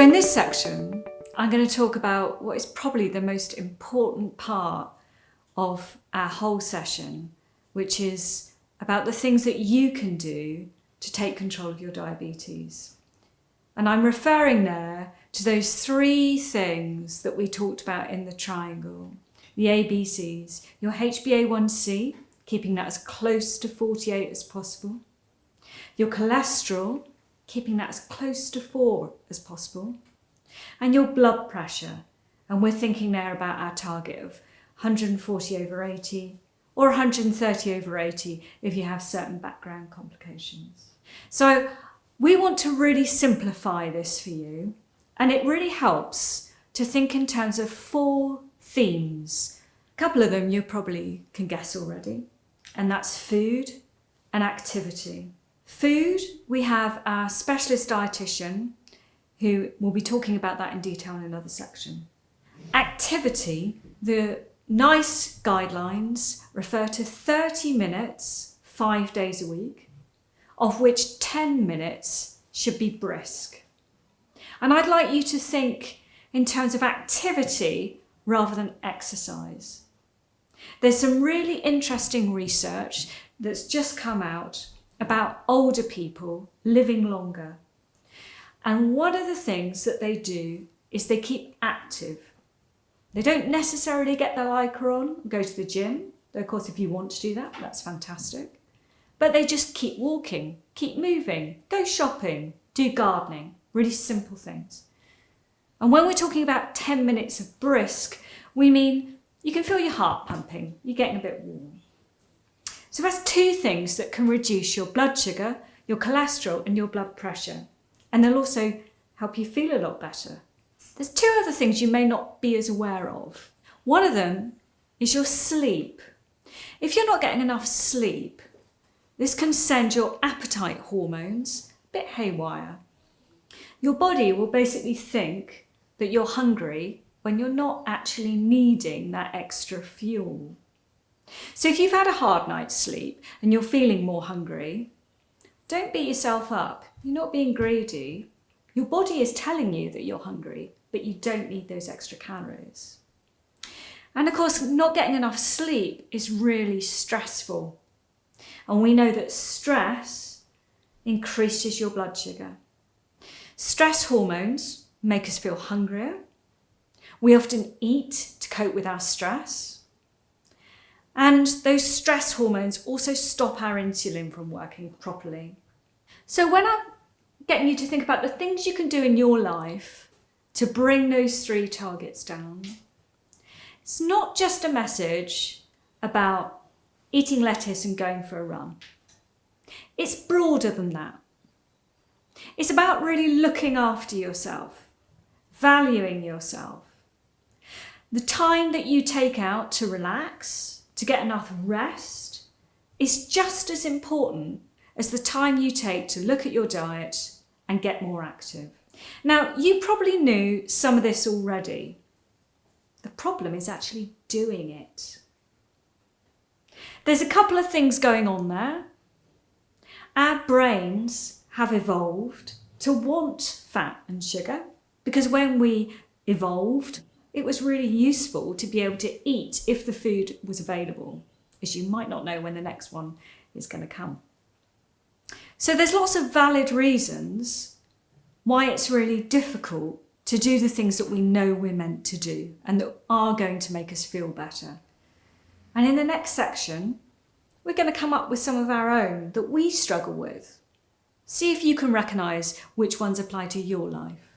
in this section, I'm going to talk about what is probably the most important part of our whole session, which is about the things that you can do to take control of your diabetes. And I'm referring there to those three things that we talked about in the triangle, the ABCs, your HbA1c, keeping that as close to 48 as possible, your cholesterol, keeping that as close to 4 as possible, and your blood pressure. And we're thinking there about our target of 140/80 or 130/80 if you have certain background complications. So we want to really simplify this for you, and it really helps to think in terms of 4 themes. A couple of them you probably can guess already, and that's food and activity. Food, we have our specialist dietitian who will be talking about that in detail in another section. Activity, the NICE guidelines refer to 30 minutes, 5 days a week, of which 10 minutes should be brisk. And I'd like you to think in terms of activity rather than exercise. There's some really interesting research that's just come out about older people living longer. And one of the things that they do is they keep active. They don't necessarily get their Lycra on, go to the gym. Of course, if you want to do that, that's fantastic. But they just keep walking, keep moving, go shopping, do gardening, really simple things. And when we're talking about 10 minutes of brisk, we mean you can feel your heart pumping, you're getting a bit warm. So that's 2 things that can reduce your blood sugar, your cholesterol and your blood pressure. And they'll also help you feel a lot better. There's 2 other things you may not be as aware of. One of them is your sleep. If you're not getting enough sleep, this can send your appetite hormones a bit haywire. Your body will basically think that you're hungry when you're not actually needing that extra fuel. So if you've had a hard night's sleep and you're feeling more hungry, don't beat yourself up. You're not being greedy. Your body is telling you that you're hungry, but you don't need those extra calories. And of course, not getting enough sleep is really stressful. And we know that stress increases your blood sugar. Stress hormones make us feel hungrier. We often eat to cope with our stress. And those stress hormones also stop our insulin from working properly. So when I'm getting you to think about the things you can do in your life to bring those 3 targets down, it's not just a message about eating lettuce and going for a run. It's broader than that. It's about really looking after yourself, valuing yourself. The time that you take out to relax, to get enough rest, is just as important as the time you take to look at your diet and get more active. Now, you probably knew some of this already. The problem is actually doing it. There's a couple of things going on there. Our brains have evolved to want fat and sugar because when we evolved, it was really useful to be able to eat if the food was available, as you might not know when the next one is going to come. So there's lots of valid reasons why it's really difficult to do the things that we know we're meant to do and that are going to make us feel better. And in the next section, we're going to come up with some of our own that we struggle with. See if you can recognise which ones apply to your life.